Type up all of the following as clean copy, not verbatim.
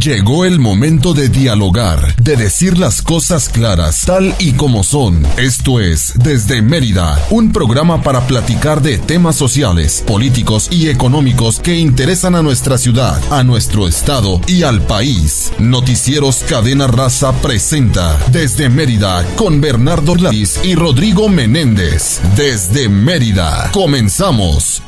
Llegó el momento de dialogar, de decir las cosas claras, tal y como son. Esto es Desde Mérida, un programa para platicar de temas sociales, políticos y económicos que interesan a nuestra ciudad, a nuestro estado y al país. Noticieros Cadena Raza presenta Desde Mérida con Bernardo Orlais y Rodrigo Menéndez. Desde Mérida, comenzamos.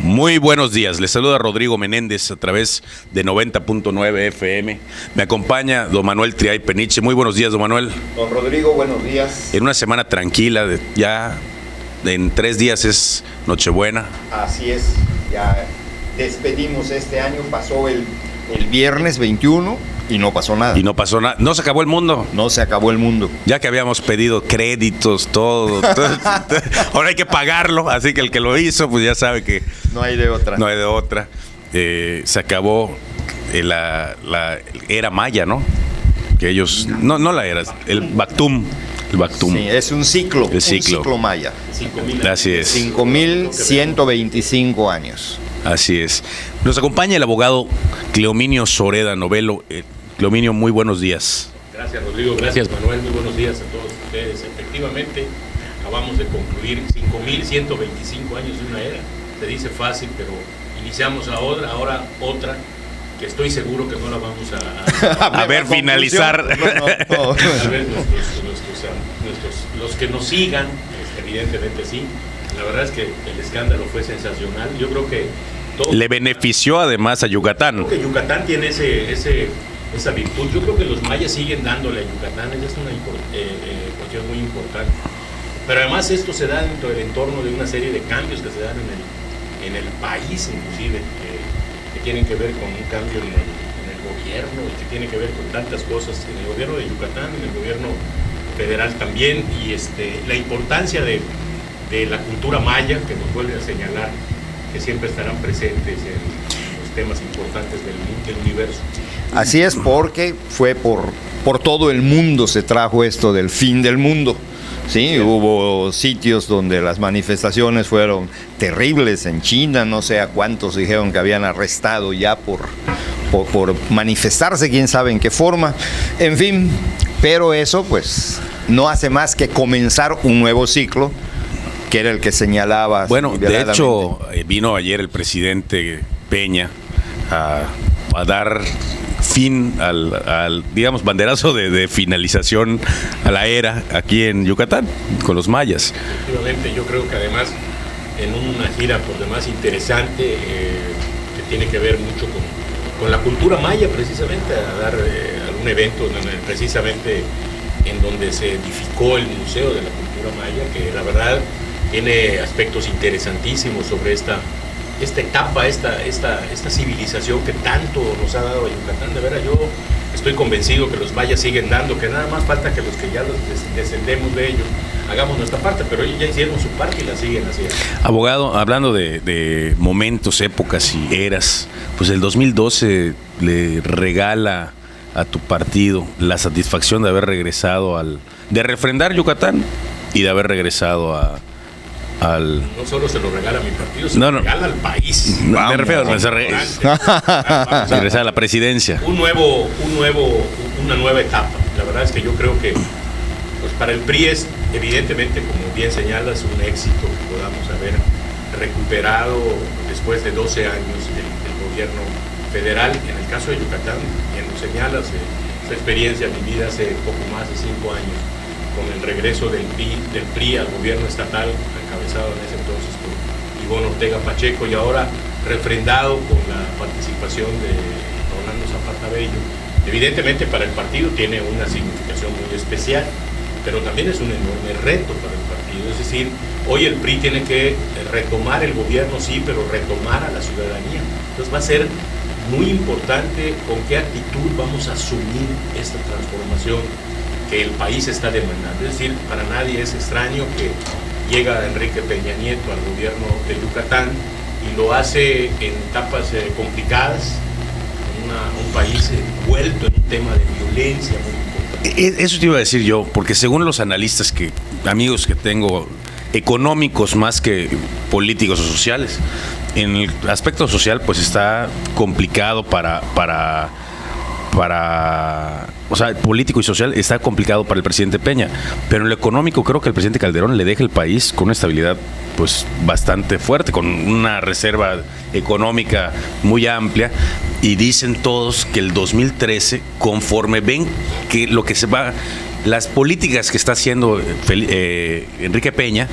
Muy buenos días, les saluda Rodrigo Menéndez a través de 90.9 FM. Me acompaña don Manuel Triay Peniche. Muy buenos días, don Manuel. Don Rodrigo, buenos días. En una semana tranquila, ya en 3 días es Nochebuena. Así es, ya despedimos este año, pasó el viernes 21 y no pasó nada. Y no pasó nada, no se acabó el mundo. No se acabó el mundo. Ya que habíamos pedido créditos, todo ahora hay que pagarlo, así que el que lo hizo, pues ya sabe que no hay de otra. No hay de otra. Se acabó la era maya, ¿no? Que ellos, no la era, el Bactum. El Bactum. Sí, es un ciclo. El ciclo. Un ciclo maya. 5,000. Así es. 5,125 años. Así es. Nos acompaña el abogado Cleominio Soreda Novelo. Cleominio, muy buenos días. Gracias, Rodrigo. Gracias, Manuel. Muy buenos días a todos ustedes. Efectivamente, acabamos de concluir 5,125 años de una era. Se dice fácil, pero iniciamos ahora otra que estoy seguro que no la vamos a ver finalizar. No. A ver, los que nos sigan, evidentemente sí. La verdad es que el escándalo fue sensacional. Yo creo que le benefició además a Yucatán. Yo creo que Yucatán tiene esa virtud. Yo creo que los mayas siguen dándole a Yucatán. Esa es una cuestión muy importante. Pero además esto se da dentro del entorno de una serie de cambios que se dan en el país, inclusive, que tienen que ver con un cambio en el gobierno, que tiene que ver con tantas cosas en el gobierno de Yucatán, en el gobierno federal también, y la importancia de la cultura maya, que nos vuelve a señalar que siempre estarán presentes en los temas importantes del universo. Así es, porque fue por todo el mundo se trajo esto del fin del mundo. Sí, hubo sitios donde las manifestaciones fueron terribles en China, no sé a cuántos dijeron que habían arrestado ya por manifestarse, quién sabe en qué forma. En fin, pero eso pues no hace más que comenzar un nuevo ciclo, que era el que señalaba. Bueno, de hecho, vino ayer el presidente Peña a dar fin al digamos, banderazo de finalización a la era aquí en Yucatán, con los mayas. Efectivamente, yo creo que además en una gira por demás interesante, que tiene que ver mucho con la cultura maya, precisamente, a dar algún evento precisamente en donde se edificó el Museo de la Cultura Maya, que la verdad tiene aspectos interesantísimos sobre esta etapa, esta civilización que tanto nos ha dado a Yucatán. De veras, yo estoy convencido que los mayas siguen dando, que nada más falta que los que ya descendemos de ellos hagamos nuestra parte, pero ellos ya hicieron su parte y la siguen haciendo. Abogado, hablando de momentos, épocas y eras, pues el 2012 le regala a tu partido la satisfacción de haber regresado de refrendar Yucatán y de haber regresado al... No solo se lo regala a mi partido, se lo regala al país. Me refiero a regresar a la presidencia. Una nueva etapa. La verdad es que yo creo que pues para el PRI es, evidentemente, como bien señalas, un éxito que podamos haber recuperado después de 12 años del gobierno federal. En el caso de Yucatán, bien lo señalas, esa experiencia vivida hace poco más de 5 años, con el regreso del PRI al gobierno estatal, encabezado en ese entonces por Ivonne Ortega Pacheco, y ahora refrendado con la participación de Rolando Zapata Bello. Evidentemente para el partido tiene una significación muy especial, pero también es un enorme reto para el partido. Es decir, hoy el PRI tiene que retomar el gobierno, sí, pero retomar a la ciudadanía. Entonces va a ser muy importante con qué actitud vamos a asumir esta transformación que el país está demandando. Es decir, para nadie es extraño que llega Enrique Peña Nieto al gobierno de Yucatán y lo hace en etapas complicadas, en un país envuelto en un tema de violencia muy importante. Eso te iba a decir yo, porque según los analistas, amigos que tengo, económicos más que políticos o sociales, en el aspecto social pues está complicado para o sea, político y social está complicado para el presidente Peña, pero en lo económico creo que el presidente Calderón le deja el país con una estabilidad pues bastante fuerte, con una reserva económica muy amplia, y dicen todos que el 2013, conforme ven que lo que se va, las políticas que está haciendo Enrique Peña,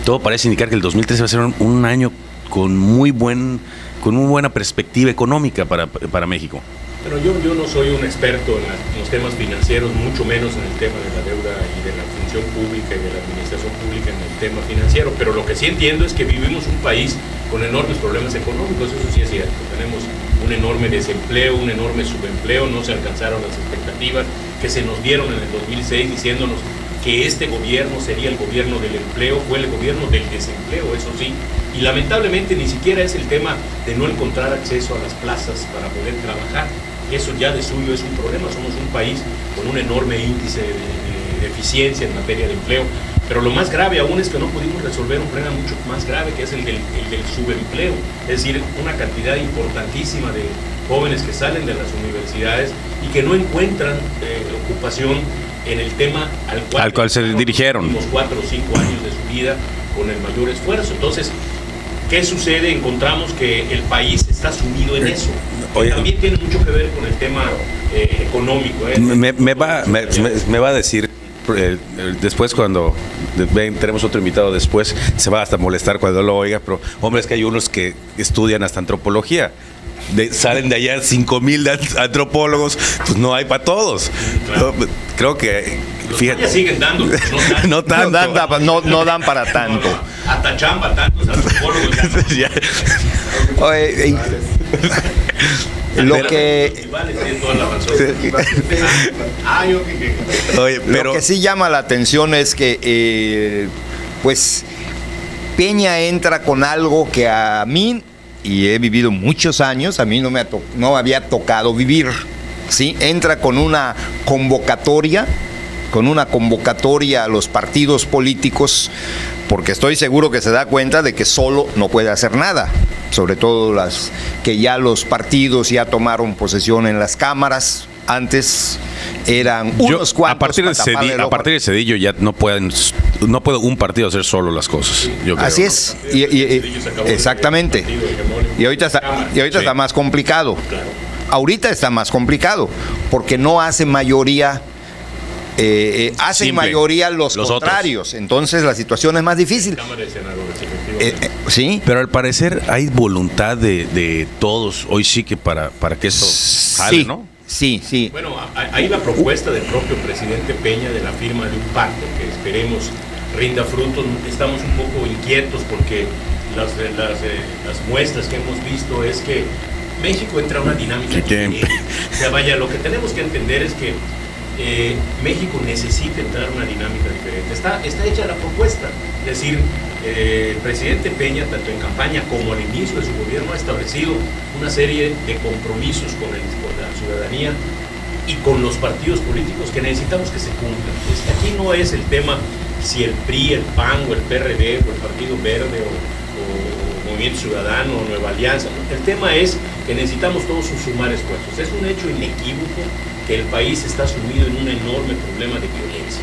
todo parece indicar que el 2013 va a ser un año con muy buena perspectiva económica para México. Pero yo no soy un experto en los temas financieros, mucho menos en el tema de la deuda y de la función pública y de la administración pública en el tema financiero, pero lo que sí entiendo es que vivimos un país con enormes problemas económicos, eso sí es cierto. Tenemos un enorme desempleo, un enorme subempleo, no se alcanzaron las expectativas que se nos dieron en el 2006 diciéndonos que este gobierno sería el gobierno del empleo, fue el gobierno del desempleo, eso sí. Y lamentablemente ni siquiera es el tema de no encontrar acceso a las plazas para poder trabajar. Eso ya de suyo es un problema. Somos un país con un enorme índice de eficiencia en materia de empleo. Pero lo más grave aún es que no pudimos resolver un problema mucho más grave, que es el del subempleo. Es decir, una cantidad importantísima de jóvenes que salen de las universidades y que no encuentran ocupación en el tema al cual se dirigieron los 4 o 5 años de su vida con el mayor esfuerzo. Entonces, ¿qué sucede? Encontramos que el país está sumido en eso. Oye, también tiene mucho que ver con el tema económico. Me va a decir, después cuando tenemos otro invitado después, se va hasta molestar cuando lo oiga, pero hombre, es que hay unos que estudian hasta antropología. Salen de allá 5,000 antropólogos, pues no hay para todos. Claro. Creo que fíjate, siguen dando, no dan para tanto. Hasta chamba tantos antropólogos ya no. Oye, lo que sí llama la atención es que pues Peña entra con algo que a mí, y he vivido muchos años, a mí no me había tocado vivir, ¿sí? Entra con una convocatoria a los partidos políticos, porque estoy seguro que se da cuenta de que solo no puede hacer nada, sobre todo que ya los partidos ya tomaron posesión en las cámaras. Antes eran unos cuantos. A partir de Zedillo ya no puede un partido hacer solo las cosas. Yo creo, así es, ¿no? Exactamente. Y ahorita está más complicado. Ahorita está más complicado porque no hace mayoría. Hacen mayoría los contrarios, otros. Entonces la situación es más difícil. Sí, pero al parecer hay voluntad de todos hoy sí que para que esto jale, sí, ¿no? Sí. Bueno, hay la propuesta del propio presidente Peña de la firma de un pacto que esperemos rinda frutos. Estamos un poco inquietos porque las muestras que hemos visto es que México entra a una dinámica diferente. O sea, vaya, lo que tenemos que entender es que México necesita entrar a una dinámica diferente. Está hecha la propuesta, es decir, el presidente Peña, tanto en campaña como al inicio de su gobierno, ha establecido una serie de compromisos con la ciudadanía y con los partidos políticos que necesitamos que se cumplan. Pues aquí no es el tema si el PRI, el PAN o el PRD o el Partido Verde o Movimiento Ciudadano o Nueva Alianza, ¿no? El tema es que necesitamos todos sumar esfuerzos. Es un hecho inequívoco que el país está sumido en un enorme problema de violencia.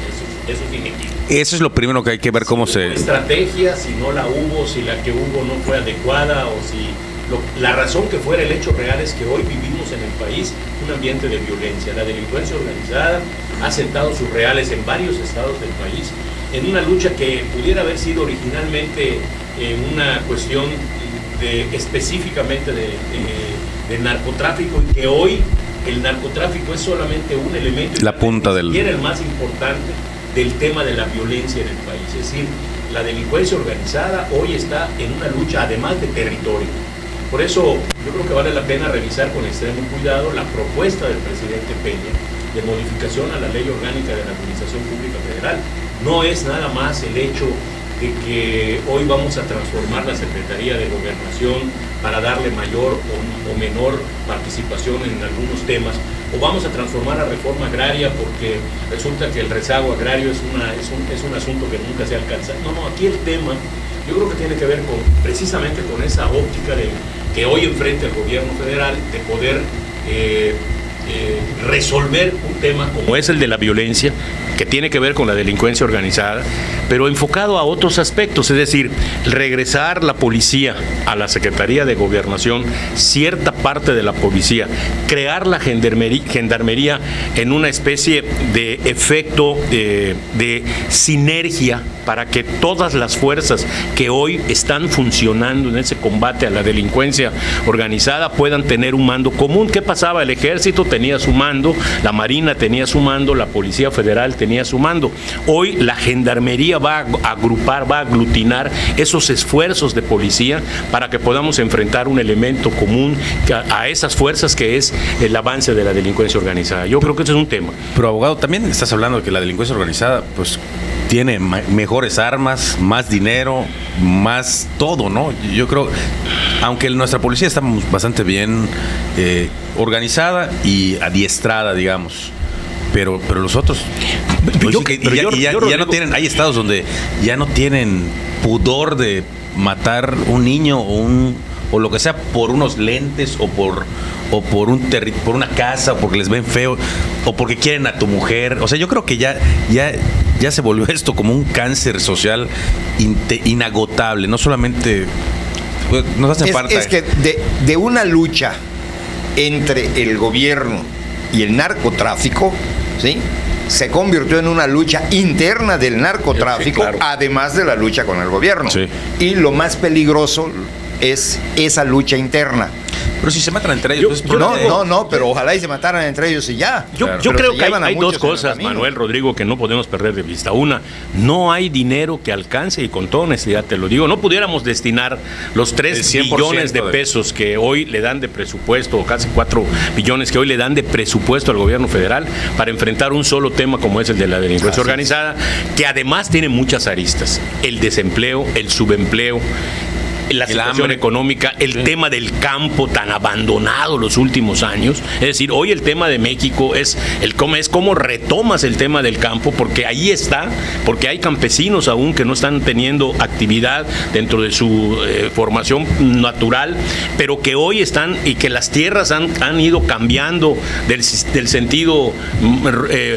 Eso es inequívoco. Eso es lo primero que hay que ver cómo se... estrategia, si no la hubo, si la que hubo no fue adecuada o si... La razón que fuera, el hecho real es que hoy vivimos en el país un ambiente de violencia. La delincuencia organizada ha sentado sus reales en varios estados del país en una lucha que pudiera haber sido originalmente una cuestión específicamente de narcotráfico, y que hoy el narcotráfico es solamente un elemento, la punta del... y era el más importante del tema de la violencia en el país. Es decir, la delincuencia organizada hoy está en una lucha además de territorio. Por eso yo creo que vale la pena revisar con extremo cuidado la propuesta del presidente Peña de modificación a la Ley Orgánica de la Administración Pública Federal. No es nada más el hecho de que hoy vamos a transformar la Secretaría de Gobernación para darle mayor o menor participación en algunos temas, o vamos a transformar la reforma agraria porque resulta que el rezago agrario es un asunto que nunca se alcanza. No, aquí el tema yo creo que tiene que ver precisamente con esa óptica que hoy enfrenta el gobierno federal de poder resolver un tema como es el de la violencia, que tiene que ver con la delincuencia organizada, pero enfocado a otros aspectos, es decir, regresar la policía a la Secretaría de Gobernación, cierta parte de la policía, crear la gendarmería en una especie de efecto de sinergia para que todas las fuerzas que hoy están funcionando en ese combate a la delincuencia organizada puedan tener un mando común. ¿Qué pasaba? El Ejército tenía su mando, la Marina tenía su mando, la Policía Federal tenía su mando. Hoy la Gendarmería va a agrupar, va a aglutinar esos esfuerzos de policía para que podamos enfrentar un elemento común a esas fuerzas que es el avance de la delincuencia organizada. Yo creo que ese es un tema. Pero, abogado, también estás hablando de que la delincuencia organizada pues tiene mejores armas, más dinero, más todo, ¿no? Yo creo, aunque nuestra policía está bastante bien organizada y adiestrada, digamos, pero los otros ya no tienen. Hay estados donde ya no tienen pudor de matar un niño o lo que sea por unos lentes o por una casa, o porque les ven feo o porque quieren a tu mujer. O sea, yo creo que ya se volvió esto como un cáncer social inagotable. No solamente nos hace falta. Es que de una lucha entre el gobierno y el narcotráfico, ¿sí?, se convirtió en una lucha interna del narcotráfico, sí, claro, además de la lucha con el gobierno. Sí. Y lo más peligroso es esa lucha interna. Pero si se matan entre ellos... pero ojalá y se mataran entre ellos y ya. Yo creo que hay dos cosas, Manuel, Rodrigo, que no podemos perder de vista. Una, no hay dinero que alcance, y con toda honestidad te lo digo, no pudiéramos destinar los 3 billones de pesos que hoy le dan de presupuesto, o casi 4 billones que hoy le dan de presupuesto al gobierno federal para enfrentar un solo tema como es el de la delincuencia organizada, que además tiene muchas aristas: el desempleo, el subempleo, la situación económica, el tema del campo tan abandonado los últimos años. Es decir, hoy el tema de México es cómo retomas el tema del campo, porque ahí está, porque hay campesinos aún que no están teniendo actividad dentro de su formación natural, pero que hoy están, y que las tierras han ido cambiando del sentido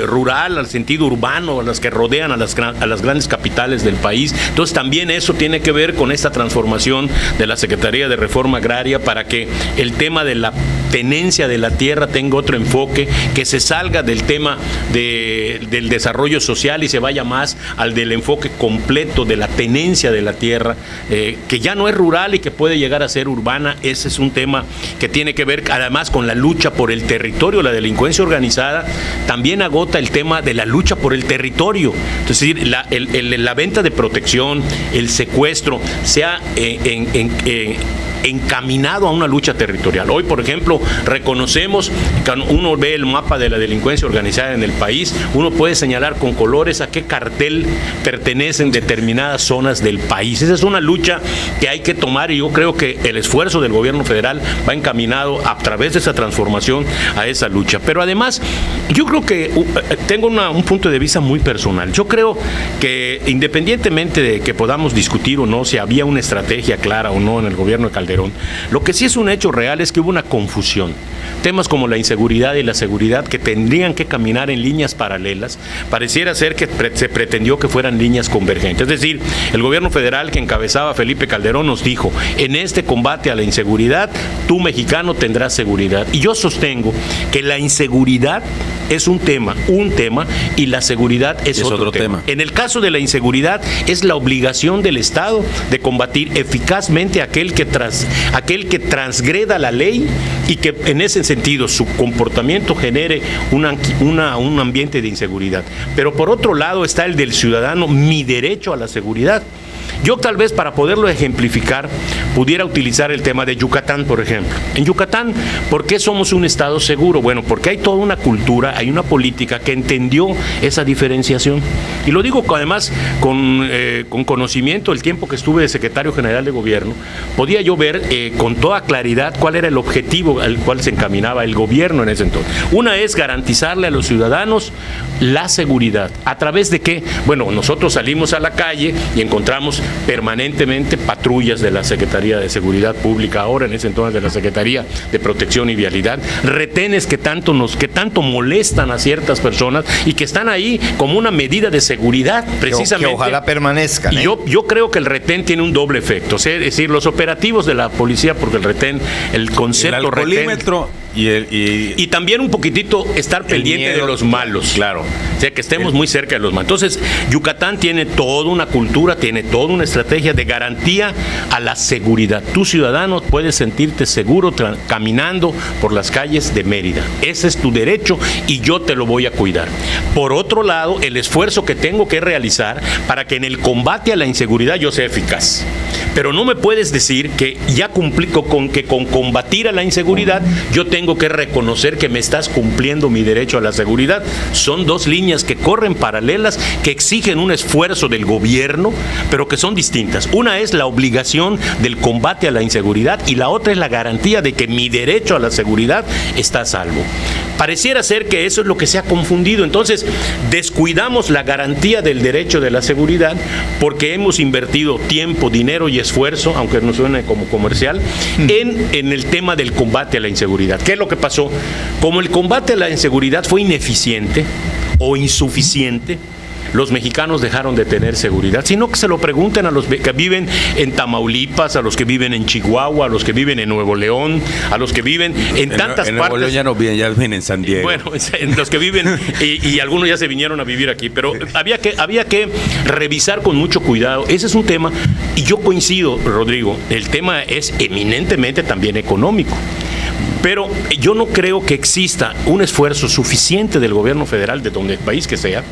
rural al sentido urbano, a las que rodean a las grandes capitales del país. Entonces también eso tiene que ver con esta transformación de la Secretaría de Reforma Agraria, para que el tema de la tenencia de la tierra tenga otro enfoque, que se salga del tema del desarrollo social y se vaya más al del enfoque completo de la tenencia de la tierra, que ya no es rural y que puede llegar a ser urbana. Ese es un tema que tiene que ver además con la lucha por el territorio. La delincuencia organizada también agota el tema de la lucha por el territorio. Es decir, la venta de protección, el secuestro, sea encaminado a una lucha territorial. Hoy, por ejemplo, reconocemos, cuando uno ve el mapa de la delincuencia organizada en el país, uno puede señalar con colores a qué cartel pertenecen determinadas zonas del país. Esa es una lucha que hay que tomar, y yo creo que el esfuerzo del gobierno federal va encaminado a través de esa transformación a esa lucha. Pero además, yo creo que tengo un punto de vista muy personal. Yo creo que, independientemente de que podamos discutir o no si había una estrategia clara o no en el gobierno de Calderón, lo que sí es un hecho real es que hubo una confusión. Temas como la inseguridad y la seguridad, que tendrían que caminar en líneas paralelas, pareciera ser que se pretendió que fueran líneas convergentes. Es decir, el gobierno federal que encabezaba Felipe Calderón nos dijo: en este combate a la inseguridad, tú, mexicano, tendrás seguridad. Y yo sostengo que la inseguridad es un tema, y la seguridad es otro tema. En el caso de la inseguridad, es la obligación del Estado de combatir eficazmente a aquel que transgreda la ley y que en ese sentido su comportamiento genere un ambiente de inseguridad. Pero por otro lado está el del ciudadano, mi derecho a la seguridad. Yo tal vez, para poderlo ejemplificar, pudiera utilizar el tema de Yucatán, por ejemplo. En Yucatán, ¿por qué somos un estado seguro? Bueno, porque hay toda una cultura, hay una política que entendió esa diferenciación. Y lo digo además con conocimiento. El tiempo que estuve de secretario general de gobierno, podía yo ver con toda claridad cuál era el objetivo al cual se encaminaba el gobierno en ese entonces. Una es garantizarle a los ciudadanos la seguridad. ¿A través de qué? Bueno, nosotros salimos a la calle y encontramos permanentemente patrullas de la Secretaría de Seguridad Pública, ahora en ese entonces de la Secretaría de Protección y Vialidad, retenes que tanto molestan a ciertas personas y que están ahí como una medida de seguridad, precisamente. Que ojalá permanezcan. Y yo creo que el retén tiene un doble efecto, es decir, los operativos de la policía, porque el retén, el concepto el alcoholímetro y también un poquitito estar pendiente de los malos. Claro. O sea, que estemos muy cerca de los malos. Entonces, Yucatán tiene toda una cultura, tiene toda una estrategia de garantía a la seguridad. Tu ciudadano puedes sentirte seguro caminando por las calles de Mérida. Ese es tu derecho y yo te lo voy a cuidar. Por otro lado, el esfuerzo que tengo que realizar para que en el combate a la inseguridad yo sea eficaz. Pero no me puedes decir que ya cumplí con combatir a la inseguridad yo tengo que reconocer que me estás cumpliendo mi derecho a la seguridad. Son dos líneas que corren paralelas, que exigen un esfuerzo del gobierno, pero que son distintas. Una es la obligación del combate a la inseguridad y la otra es la garantía de que mi derecho a la seguridad está a salvo. Pareciera ser que eso es lo que se ha confundido. Entonces, descuidamos la garantía del derecho de la seguridad porque hemos invertido tiempo, dinero y esfuerzo, aunque no suene como comercial, en el tema del combate a la inseguridad. ¿Qué es lo que pasó? Como el combate a la inseguridad fue ineficiente o insuficiente, los mexicanos dejaron de tener seguridad, sino que se lo pregunten a los que viven en Tamaulipas, a los que viven en Chihuahua, a los que viven en Nuevo León, a los que viven en tantas partes. En Nuevo León ya no viven, ya viven en San Diego. Bueno, en los que viven, y algunos ya se vinieron a vivir aquí, pero había que revisar con mucho cuidado. Ese es un tema, y yo coincido, Rodrigo, el tema es eminentemente también económico. Pero yo no creo que exista un esfuerzo suficiente del gobierno federal, de donde el país que sea,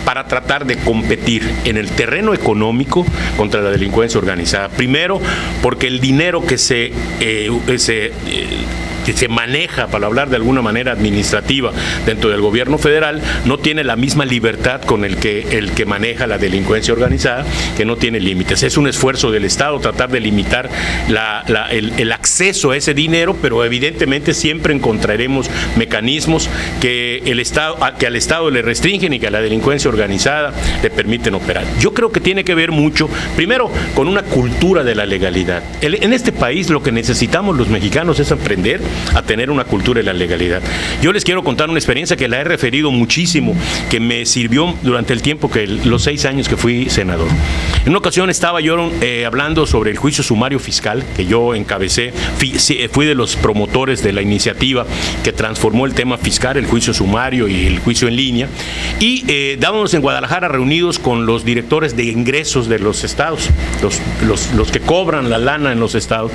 para tratar de competir en el terreno económico contra la delincuencia organizada. Primero, porque el dinero que se maneja, para hablar de alguna manera administrativa, dentro del gobierno federal, no tiene la misma libertad con el que maneja la delincuencia organizada, que no tiene límites. Es un esfuerzo del Estado tratar de limitar el acceso a ese dinero, pero evidentemente siempre encontraremos mecanismos que al Estado le restringen y que a la delincuencia organizada le permiten operar. Yo creo que tiene que ver mucho, primero, con una cultura de la legalidad. En este país lo que necesitamos los mexicanos es aprender a tener una cultura de la legalidad. Yo les quiero contar una experiencia que la he referido muchísimo, que me sirvió durante el tiempo los 6 años que fui senador. En una ocasión estaba yo hablando sobre el juicio sumario fiscal que yo encabecé, fui de los promotores de la iniciativa que transformó el tema fiscal, el juicio sumario y el juicio en línea, y dábamos en Guadalajara reunidos con los directores de ingresos de los estados, los que cobran la lana en los estados.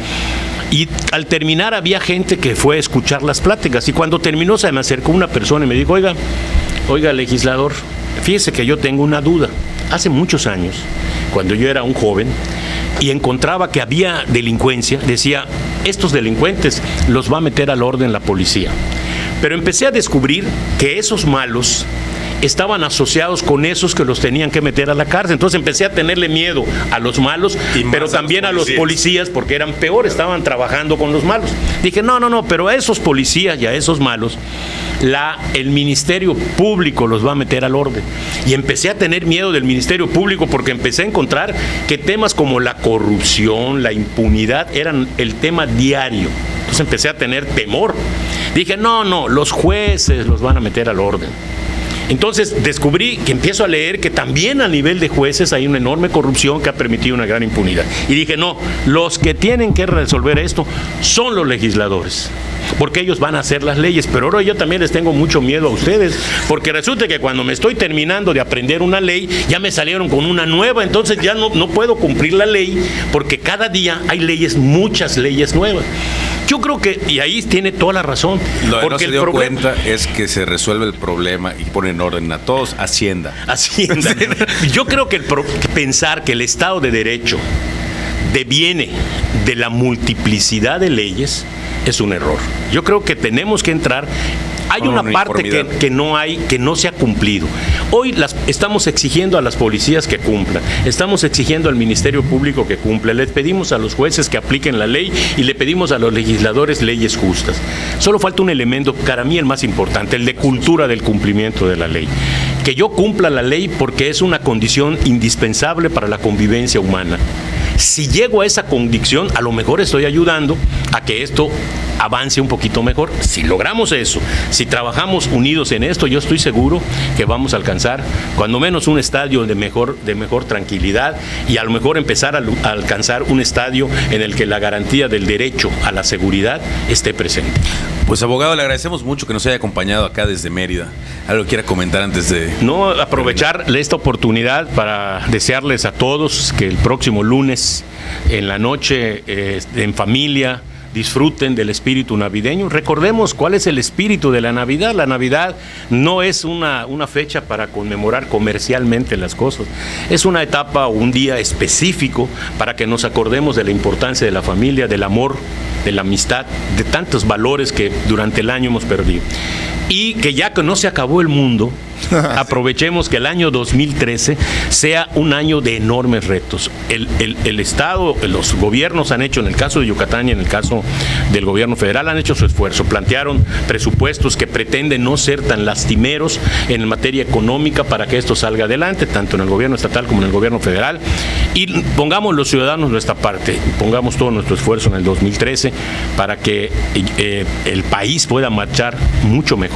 Y al terminar había gente que fue a escuchar las pláticas, y cuando terminó se me acercó una persona y me dijo: oiga legislador, fíjese que yo tengo una duda. Hace muchos años, cuando yo era un joven y encontraba que había delincuencia, decía: estos delincuentes los va a meter al orden la policía. Pero empecé a descubrir que esos malos estaban asociados con esos que los tenían que meter a la cárcel. Entonces empecé a tenerle miedo a los malos, pero también a los policías, porque eran peor, estaban trabajando con los malos. Dije, no, pero a esos policías y a esos malos, el Ministerio Público los va a meter al orden. Y empecé a tener miedo del Ministerio Público porque empecé a encontrar que temas como la corrupción, la impunidad, eran el tema diario. Entonces empecé a tener temor. Dije, no, los jueces los van a meter al orden. Entonces descubrí que empiezo a leer que también a nivel de jueces hay una enorme corrupción que ha permitido una gran impunidad. Y dije, no, los que tienen que resolver esto son los legisladores, porque ellos van a hacer las leyes. Pero ahora yo también les tengo mucho miedo a ustedes, porque resulta que cuando me estoy terminando de aprender una ley, ya me salieron con una nueva, entonces ya no puedo cumplir la ley, porque cada día hay leyes, muchas leyes nuevas. Yo creo que, y ahí tiene toda la razón. Lo que no se dio cuenta es que se resuelve el problema y pone en orden a todos, Hacienda. Yo creo que pensar que el Estado de Derecho deviene de la multiplicidad de leyes es un error. Yo creo que tenemos que entrar. Hay una parte que no se ha cumplido. Hoy estamos exigiendo a las policías que cumplan, estamos exigiendo al Ministerio Público que cumpla, les pedimos a los jueces que apliquen la ley y le pedimos a los legisladores leyes justas. Solo falta un elemento, para mí el más importante, el de cultura del cumplimiento de la ley. que yo cumpla la ley porque es una condición indispensable para la convivencia humana. Si llego a esa convicción, a lo mejor estoy ayudando a que esto avance un poquito mejor. Si logramos eso, si trabajamos unidos en esto, yo estoy seguro que vamos a alcanzar cuando menos un estadio de mejor tranquilidad, y a lo mejor empezar a alcanzar un estadio en el que la garantía del derecho a la seguridad esté presente. Pues, abogado, le agradecemos mucho que nos haya acompañado acá desde Mérida. ¿Algo que quiera comentar antes de...? No, aprovechar esta oportunidad para desearles a todos que el próximo lunes en la noche, en familia, disfruten del espíritu navideño. Recordemos cuál es el espíritu de la Navidad. La Navidad no es una fecha para conmemorar comercialmente las cosas. Es una etapa o un día específico para que nos acordemos de la importancia de la familia, del amor, de la amistad, de tantos valores que durante el año hemos perdido. Y que ya que no se acabó el mundo, aprovechemos que el año 2013 sea un año de enormes retos. El Estado, los gobiernos han hecho, en el caso de Yucatán y en el caso del gobierno federal, han hecho su esfuerzo. Plantearon presupuestos que pretenden no ser tan lastimeros en materia económica para que esto salga adelante, tanto en el gobierno estatal como en el gobierno federal. Y pongamos los ciudadanos nuestra parte, pongamos todo nuestro esfuerzo en el 2013 para que el país pueda marchar mucho mejor,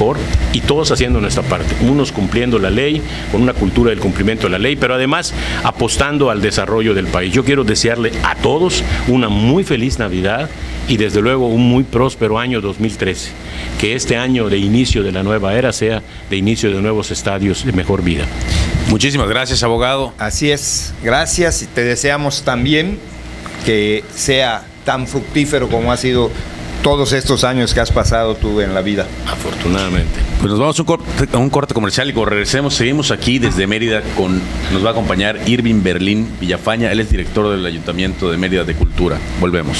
y todos haciendo nuestra parte, unos cumpliendo la ley, con una cultura del cumplimiento de la ley, pero además apostando al desarrollo del país. Yo quiero desearle a todos una muy feliz Navidad y desde luego un muy próspero año 2013. Que este año de inicio de la nueva era sea de inicio de nuevos estadios de mejor vida. Muchísimas gracias, abogado. Así es, gracias, y te deseamos también que sea tan fructífero como ha sido todos estos años que has pasado tú en la vida. Afortunadamente. Pues nos vamos a un corte comercial y cuando regresemos seguimos aquí desde Mérida nos va a acompañar Irving Berlín Villafaña. Él es director del Ayuntamiento de Mérida de Cultura. Volvemos.